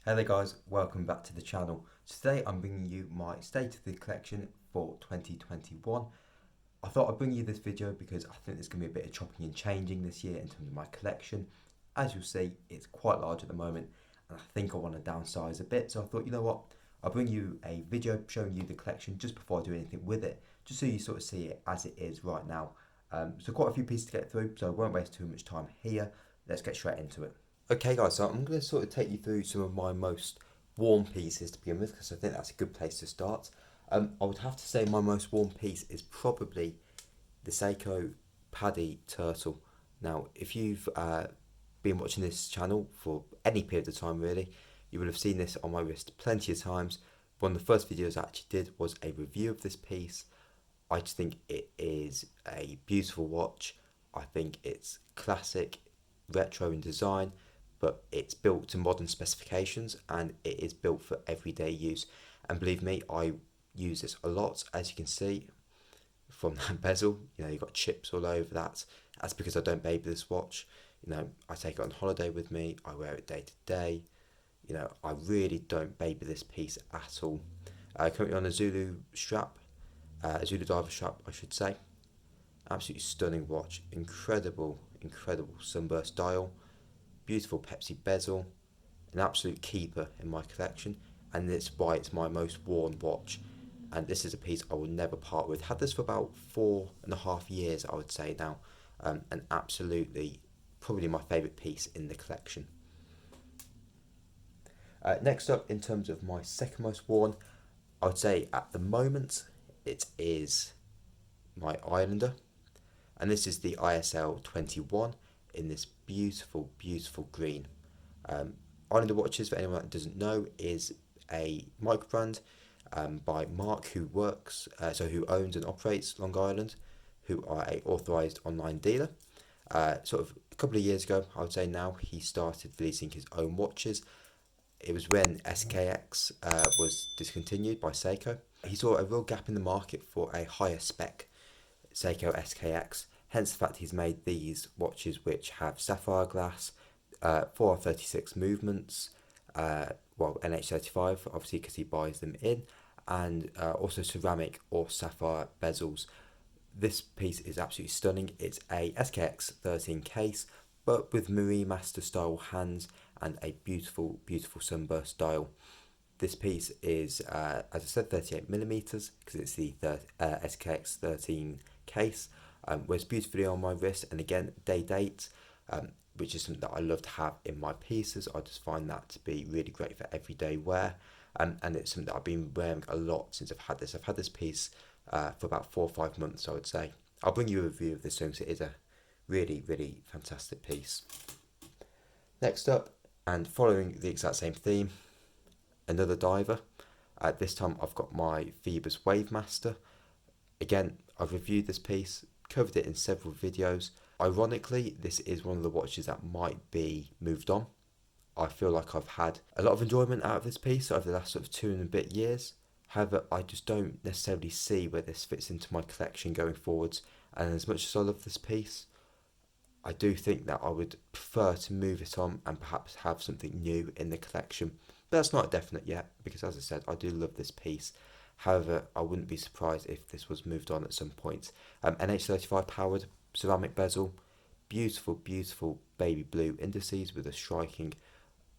Hello guys, welcome back to the channel. Today I'm bringing you my state of the collection for 2021. I thought I'd bring you this video because I think there's going to be a bit of chopping and changing this year in terms of my collection. As you'll see, it's quite large at the moment and I think I want to downsize a bit, so I thought, you know what, I'll bring you a video showing you the collection just before I do anything with it, just so you sort of see it as it is right now. So quite a few pieces to get through, so I won't waste too much time here. Let's get straight into it. Okay guys, so I'm going to sort of take you through some of my most worn pieces to begin with, because I think that's a good place to start. I would have to say my most worn piece is probably the Seiko Paddy Turtle. Now, if you've been watching this channel for any period of time really, you will have seen this on my wrist plenty of times. One of the first videos I actually did was a review of this piece. I just think it is a beautiful watch. I think it's classic, retro in design, but it's built to modern specifications and it is built for everyday use. And believe me, I use this a lot. As you can see from that bezel, you know, you've got chips all over that. That's because I don't baby this watch. You know, I take it on holiday with me, I wear it day to day. You know, I really don't baby this piece at all. Currently on a Zulu strap, a Zulu diver strap I should say. Absolutely stunning watch, incredible sunburst dial. Beautiful Pepsi bezel, an absolute keeper in my collection, and that's why it's my most worn watch. And this is a piece I will never part with. Had this for about 4.5 years, I would say now, and absolutely probably my favourite piece in the collection. Next up, in terms of my second most worn, I would say at the moment it is my Islander, and this is the ISL 21 in this beautiful green. Islander watches, for anyone that doesn't know, is a micro brand by Mark, who owns and operates Long Island, who are a authorized online dealer. Sort of a couple of years ago, I would say now, he started releasing his own watches. It was when SKX was discontinued by Seiko. He saw a real gap in the market for a higher spec Seiko SKX. Hence the fact he's made these watches which have sapphire glass, 436 movements, NH35 obviously because he buys them in, and also ceramic or sapphire bezels. This piece is absolutely stunning. It's a SKX 13 case, but with Marine Master style hands and a beautiful sunburst dial. This piece is, as I said, 38mm because it's the SKX 13 case. Wears beautifully on my wrist, and again day date, which is something that I love to have in my pieces. I just find that to be really great for everyday wear, and it's something that I've been wearing a lot since I've had this. I've had this piece for about 4 or 5 months, I would say. I'll bring you a review of this soon, because it is a really fantastic piece. Next up, and following the exact same theme, another diver. This time I've got my Phoibos Wave Master. Again, I've reviewed this piece, covered it in several videos. Ironically, this is one of the watches that might be moved on. I feel like I've had a lot of enjoyment out of this piece over the last sort of 2 and a bit years. However, I just don't necessarily see where this fits into my collection going forwards. And as much as I love this piece, I do think that I would prefer to move it on and perhaps have something new in the collection. But that's not definite yet, because as I said, I do love this piece. However, I wouldn't be surprised if this was moved on at some point. NH35 powered, ceramic bezel, beautiful baby blue indices with a striking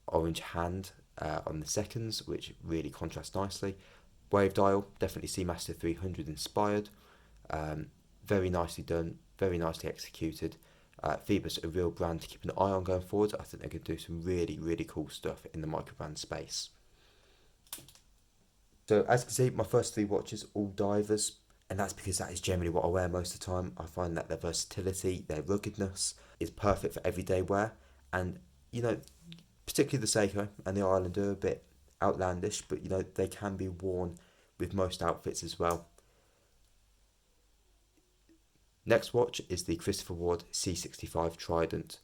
orange hand on the seconds, which really contrasts nicely. Wave dial, definitely Seamaster 300 inspired. Very nicely done, very nicely executed. Phoibos, a real brand to keep an eye on going forward. I think they could do some really cool stuff in the micro brand space. So as you can see, my first 3 watches, all divers, and that's because that is generally what I wear most of the time. I find that their versatility, their ruggedness is perfect for everyday wear, and you know, particularly the Seiko and the Islander are a bit outlandish, but you know, they can be worn with most outfits as well. Next watch is the Christopher Ward C65 Trident.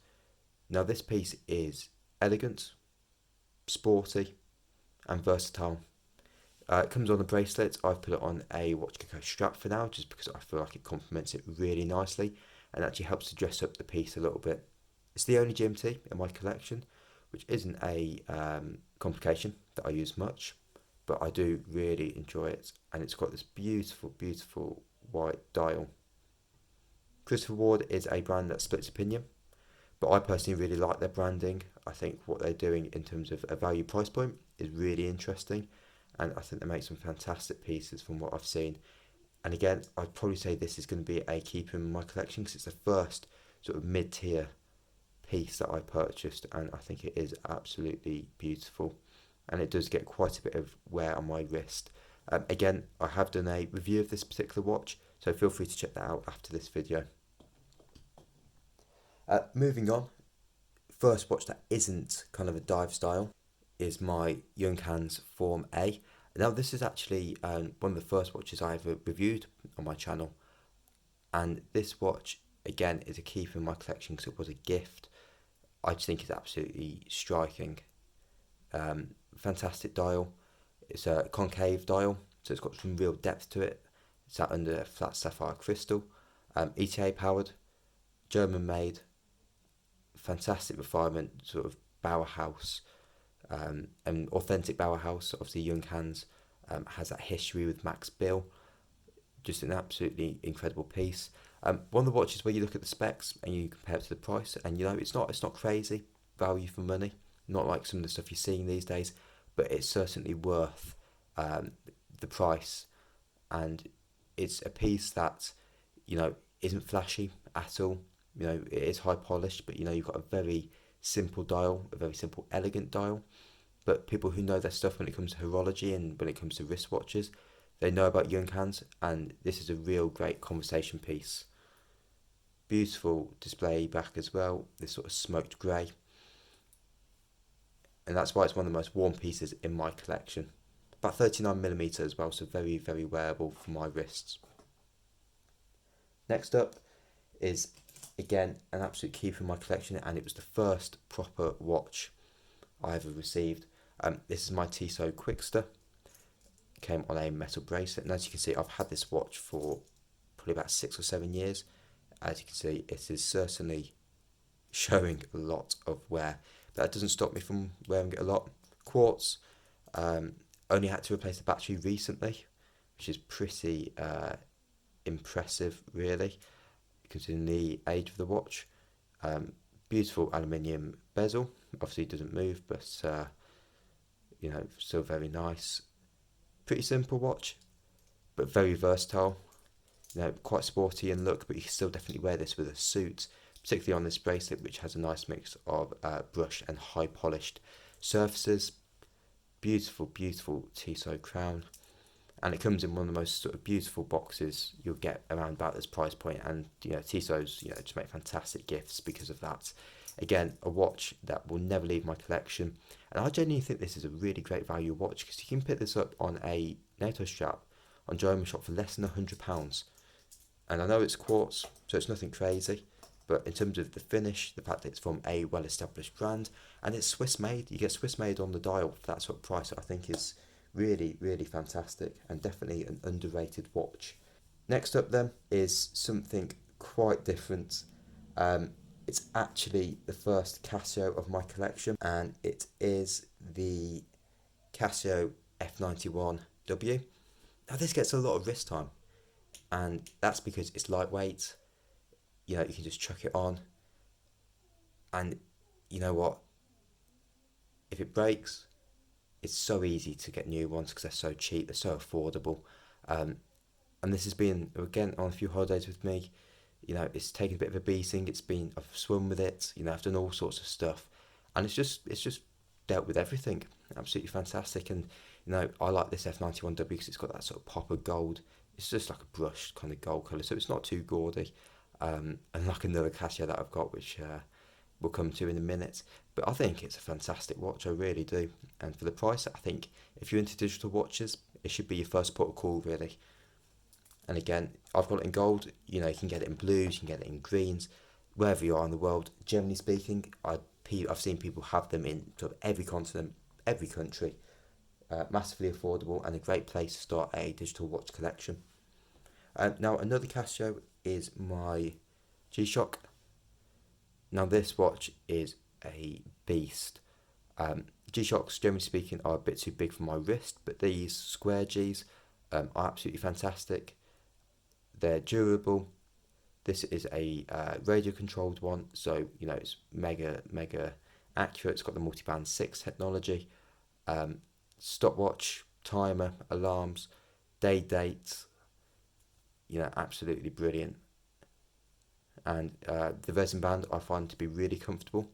Now this piece is elegant, sporty and versatile. It comes on a bracelet. I've put it on a Watch Gecko strap for now, just because I feel like it complements it really nicely and actually helps to dress up the piece a little bit. It's the only GMT in my collection, which isn't a complication that I use much, but I do really enjoy it, and it's got this beautiful, beautiful white dial. Christopher Ward is a brand that splits opinion, but I personally really like their branding. I think what they're doing in terms of a value price point is really interesting, and I think they make some fantastic pieces from what I've seen. And again, I'd probably say this is going to be a keeper in my collection because it's the first sort of mid-tier piece that I purchased, and I think it is absolutely beautiful, and it does get quite a bit of wear on my wrist. Again, I have done a review of this particular watch, so feel free to check that out after this video. Moving on, first watch that isn't kind of a dive style is my Junghans Form A. Now this is actually one of the first watches I ever reviewed on my channel, and this watch again is a keeper in my collection because it was a gift. I just think it's absolutely striking. Fantastic dial. It's a concave dial, so it's got some real depth to it. It's sat under a flat sapphire crystal. ETA powered, German made, fantastic refinement, sort of Bauhaus, an authentic Bauhaus. Obviously Junghans has that history with Max Bill. Just an absolutely incredible piece. One of the watches where you look at the specs and you compare it to the price, and you know it's not crazy value for money, not like some of the stuff you're seeing these days, but it's certainly worth the price, and it's a piece that, you know, isn't flashy at all. You know, it is high polished, but you know, you've got a very simple dial, a very simple, elegant dial. But people who know their stuff when it comes to horology and when it comes to wristwatches, they know about Junghans, and this is a real great conversation piece. Beautiful display back as well, this sort of smoked grey. And that's why it's one of the most worn pieces in my collection. About 39mm as well, so very, very wearable for my wrists. Next up is, again, an absolute keeper in my collection, and it was the first proper watch I ever received. This is my Tissot quickster. It came on a metal bracelet, and as you can see, I've had this watch for probably about 6 or 7 years. As you can see, it is certainly showing a lot of wear. That doesn't stop me from wearing it a lot. Quartz, only had to replace the battery recently, which is pretty impressive, really, considering the age of the watch. Beautiful aluminium bezel. Obviously, it doesn't move, but you know, still very nice. Pretty simple watch, but very versatile. You know, quite sporty in look, but you can still definitely wear this with a suit, particularly on this bracelet, which has a nice mix of brush and high polished surfaces. Beautiful, beautiful Tissot crown, and it comes in one of the most sort of beautiful boxes you'll get around about this price point. And you know, Tissots, you know, just make fantastic gifts because of that. Again, a watch that will never leave my collection, and I genuinely think this is a really great value watch because you can pick this up on a NATO strap on German shop for less than £100. And I know it's quartz, so it's nothing crazy, but in terms of the finish, the fact that it's from a well-established brand, and it's Swiss made, you get Swiss made on the dial for that sort of price, I think is really, really fantastic, and definitely an underrated watch. Next up then is something quite different. It's actually the first Casio of my collection, and it is the Casio F91W. Now this gets a lot of wrist time, and that's because it's lightweight. You know, you can just chuck it on, and you know what, if it breaks, it's so easy to get new ones because they're so cheap, they're so affordable. And this has been, again, on a few holidays with me. You know, it's taken a bit of a beating. I've swum with it, you know, I've done all sorts of stuff, and it's just dealt with everything. Absolutely fantastic. And you know, I like this F91W because it's got that sort of pop of gold. It's just like a brushed kind of gold colour, so it's not too gaudy. Unlike another Casio that I've got, which we'll come to in a minute. But I think it's a fantastic watch, I really do. And for the price, I think if you're into digital watches, it should be your first port of call, really. And again, I've got it in gold. You know, you can get it in blues, you can get it in greens, wherever you are in the world. Generally speaking, I've seen people have them in sort of every continent, every country. Massively affordable and a great place to start a digital watch collection. Now, another Casio is my G-shock. Now this watch is a beast. G-shocks, generally speaking, are a bit too big for my wrist, but these square Gs are absolutely fantastic. They're durable. This is a radio controlled one, so you know it's mega accurate. It's got the multiband 6 technology, stopwatch, timer, alarms, dates. You know, absolutely brilliant. And the resin band I find to be really comfortable.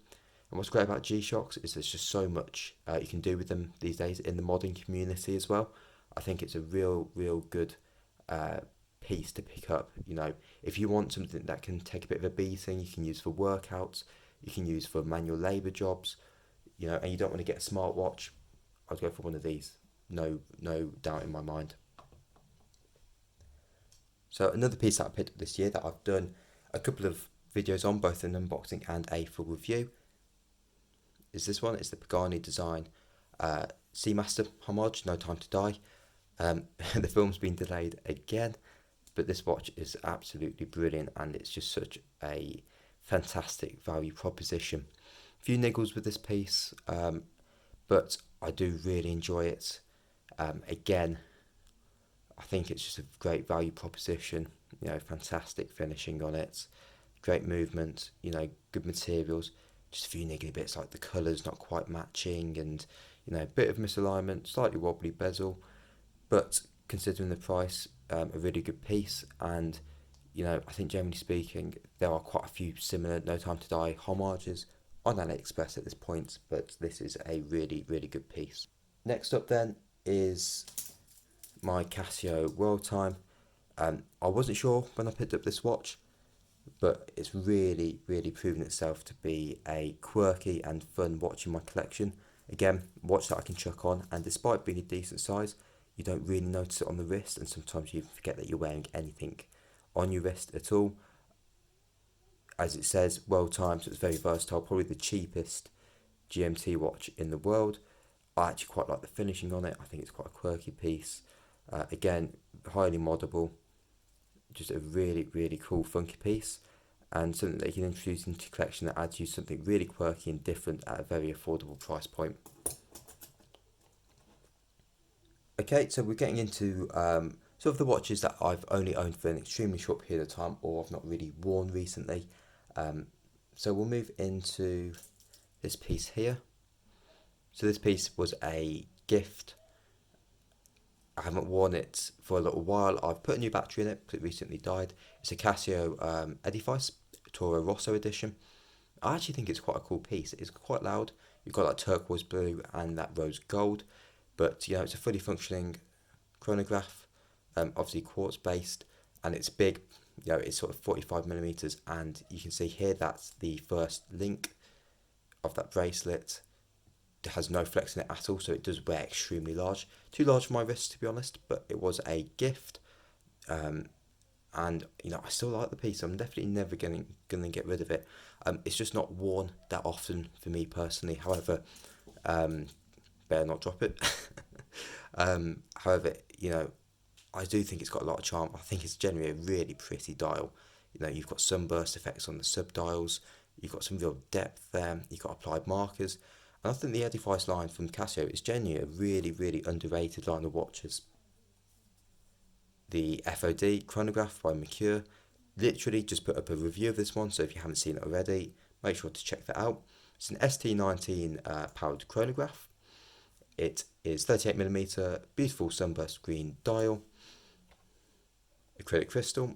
And what's great about G-shocks is there's just so much you can do with them these days in the modding community as well. I think it's a real good piece to pick up. You know, if you want something that can take a bit of a beating, you can use for workouts, you can use for manual labour jobs, you know, and you don't want to get a smartwatch, I'd go for one of these. No doubt in my mind. So another piece that I picked up this year that I've done a couple of videos on, both an unboxing and a full review, is this one. It's the Pagani design Seamaster homage, No Time to Die. The film's been delayed again, but this watch is absolutely brilliant, and it's just such a fantastic value proposition. A few niggles with this piece, but I do really enjoy it. Again, I think it's just a great value proposition. You know, fantastic finishing on it, great movement, you know, good materials. Just a few niggly bits like the colours not quite matching, and you know, a bit of misalignment, slightly wobbly bezel, but considering the price, a really good piece. And you know, I think generally speaking, there are quite a few similar No Time to Die homages on AliExpress at this point, but this is a really good piece. Next up then is my Casio World Time. I wasn't sure when I picked up this watch, but it's really proven itself to be a quirky and fun watch in my collection. Again, watch that I can chuck on, and despite being a decent size, you don't really notice it on the wrist, and sometimes you forget that you're wearing anything on your wrist at all. As it says, World Time, so it's very versatile, probably the cheapest GMT watch in the world. I actually quite like the finishing on it. I think it's quite a quirky piece. Again, highly moddable, just a really cool funky piece, and something that you can introduce into your collection that adds you something really quirky and different at a very affordable price point. Okay, so we're getting into sort of the watches that I've only owned for an extremely short period of time, or I've not really worn recently. So we'll move into this piece here. So this piece was a gift. I haven't worn it for a little while. I've put a new battery in it because it recently died. It's a Casio edifice, Toro Rosso edition. I actually think it's quite a cool piece. It's quite loud. You've got that turquoise blue and that rose gold, but you know, it's a fully functioning chronograph, obviously quartz based, and it's big. You know, it's sort of 45mm, and you can see here that's the first link of that bracelet. It has no flex in it at all, so it does wear extremely large. Too large for my wrist, to be honest, but it was a gift. And you know, I still like the piece. I'm definitely never gonna get rid of it. It's just not worn that often for me personally. However, better not drop it. However, you know, I do think it's got a lot of charm. I think it's generally a really pretty dial. You know, you've got sunburst effects on the sub dials. You've got some real depth there. You've got applied markers. And I think the edifice line from Casio is genuinely a really underrated line of watches. The FOD chronograph by Mercure, literally just put up a review of this one, so if you haven't seen it already, make sure to check that out. It's an ST19 powered chronograph. It is 38mm, beautiful sunburst green dial, acrylic crystal,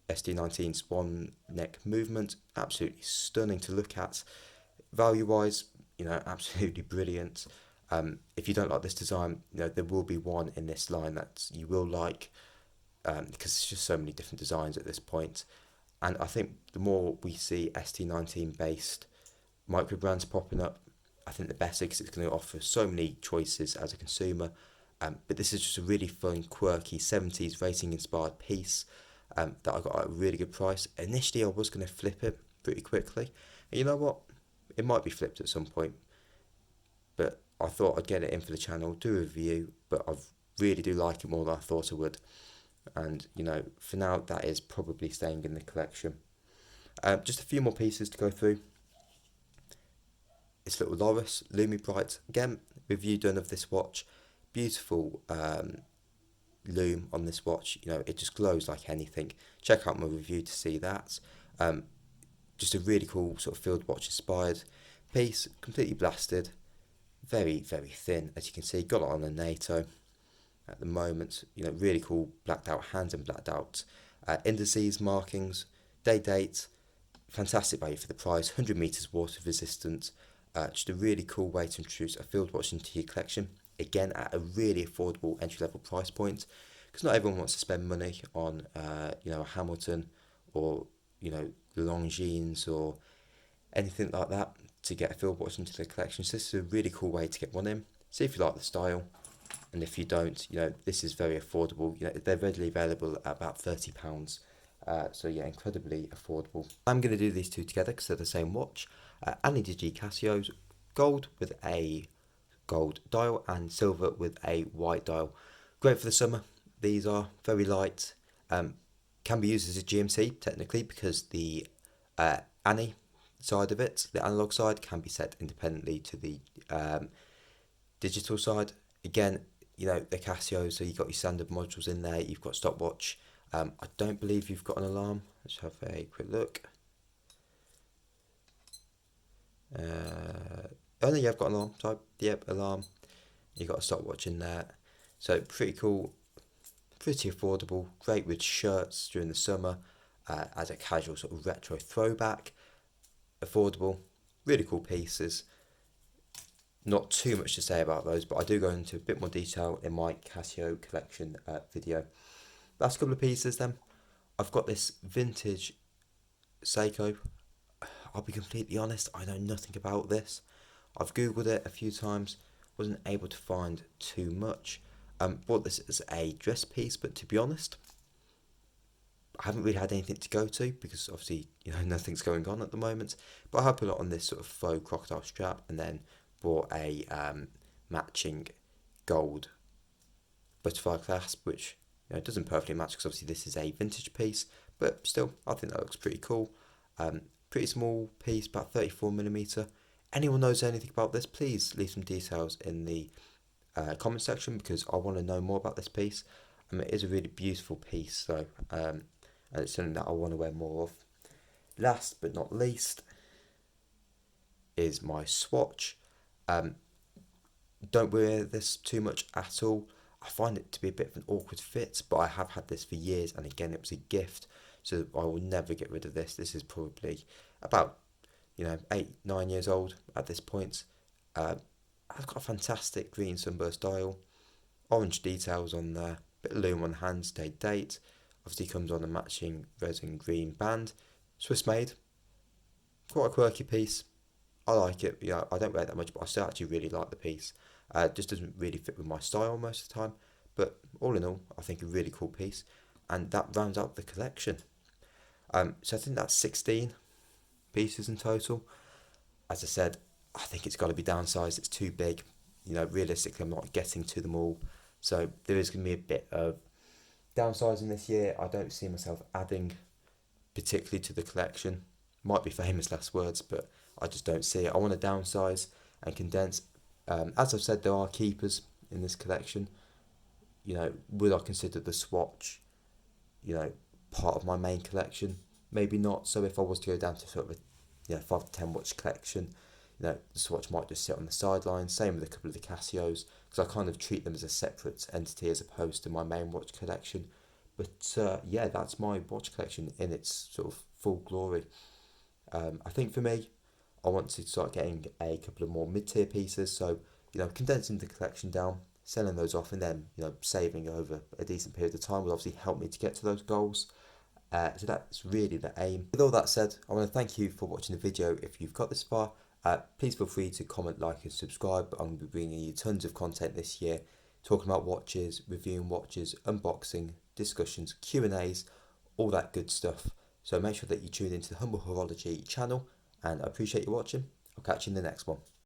ST19 swan neck movement, absolutely stunning to look at. Value wise, you know, absolutely brilliant. If you don't like this design, you know, there will be one in this line that you will like, because there's just so many different designs at this point. And I think the more we see ST19 based micro brands popping up, I think the better, because it's going to offer so many choices as a consumer. But this is just a really fun, quirky 70s racing inspired piece that I got at a really good price. Initially, I was going to flip it pretty quickly. And you know what? It might be flipped at some point. But I thought I'd get it in for the channel, do a review, but I really do like it more than I thought I would. And, you know, for now, that is probably staying in the collection. Just a few more pieces to go through. It's little Loris Lumi Bright. Again, review done of this watch. Beautiful lume on this watch. You know, it just glows like anything. Check out my review to see that. Just a really cool sort of field watch inspired piece. Completely blasted. Very, very thin, as you can see. Got it on a NATO at the moment. You know, really cool blacked out hands and blacked out indices, markings, date. Fantastic value for the price. 100 meters water resistant. Just a really cool way to introduce a field watch into your collection. Again, at a really affordable entry level price point, because not everyone wants to spend money on you know, a Hamilton or, you know, Longines or anything like that to get a field watch into the collection. So this is a really cool way to get one in. See if you like the style, and if you don't, you know, this is very affordable. You know, they're readily available at about £30. So yeah, incredibly affordable. I'm going to do these two together because they're the same watch. Anidigi Casios, gold with a gold dial and silver with a white dial. Great for the summer. These are very light. Can be used as a GMT technically because the Ani side of it, the analog side, can be set independently to the digital side. Again, you know, the Casio, so you've got your standard modules in there. You've got stopwatch. I don't believe you've got an alarm. Let's have a quick look. Oh no, you've got an alarm type. Yep, alarm. You've got a stopwatch in there. So pretty cool, pretty affordable. Great with shirts during the summer as a casual sort of retro throwback. Affordable, really cool pieces. Not too much to say about those, but I do go into a bit more detail in my Casio collection video. Last couple of pieces then. I've got this vintage Seiko. I'll be completely honest, I know nothing about this. I've googled it a few times, wasn't able to find too much. Bought this as a dress piece, but to be honest, I haven't really had anything to go to because obviously, you know, nothing's going on at the moment. But I have put it on this sort of faux crocodile strap and then bought a matching gold butterfly clasp, which, you know, doesn't perfectly match because obviously this is a vintage piece, but still, I think that looks pretty cool. Pretty small piece, about 34mm. Anyone knows anything about this, please leave some details in the comment section because I want to know more about this piece. It is a really beautiful piece, so and it's something that I want to wear more of. Last but not least is my swatch. Don't wear this too much at all. I find it to be a bit of an awkward fit, but I have had this for years, and again, it was a gift, so I will never get rid of this. This is probably about, you know, 8-9 years old at this point. I've got a fantastic green sunburst dial, orange details on there, bit of lume on the hands, date. Obviously comes on a matching resin green band, Swiss made. Quite a quirky piece. I like it. Yeah, I don't wear it that much, but I still actually really like the piece. Just doesn't really fit with my style most of the time, but all in all, I think a really cool piece, and that rounds out the collection. So I think that's 16 pieces in total. As I said, I think it's got to be downsized. It's too big. You know, realistically, I'm not getting to them all, so there is going to be a bit of downsizing this year. I don't see myself adding particularly to the collection. Might be famous last words, but I just don't see it. I want to downsize and condense. As I've said, there are keepers in this collection. You know, would I consider the swatch, you know, part of my main collection? Maybe not. So if I was to go down to sort of a, you know, 5 to 10 watch collection, you know, the swatch might just sit on the sidelines. Same with a couple of the Casios, because I kind of treat them as a separate entity as opposed to my main watch collection. But yeah, that's my watch collection in its sort of full glory. I think for me, I want to start getting a couple of more mid-tier pieces, so, you know, condensing the collection down, selling those off, and then, you know, saving over a decent period of time will obviously help me to get to those goals. So that's really the aim. With all that said, I want to thank you for watching the video. If you've got this far, please feel free to comment, like and subscribe. I'm going to be bringing you tons of content this year, talking about watches, reviewing watches, unboxing, discussions, Q&As, all that good stuff. So make sure that you tune into the Humble Horology channel, and I appreciate you watching. I'll catch you in the next one.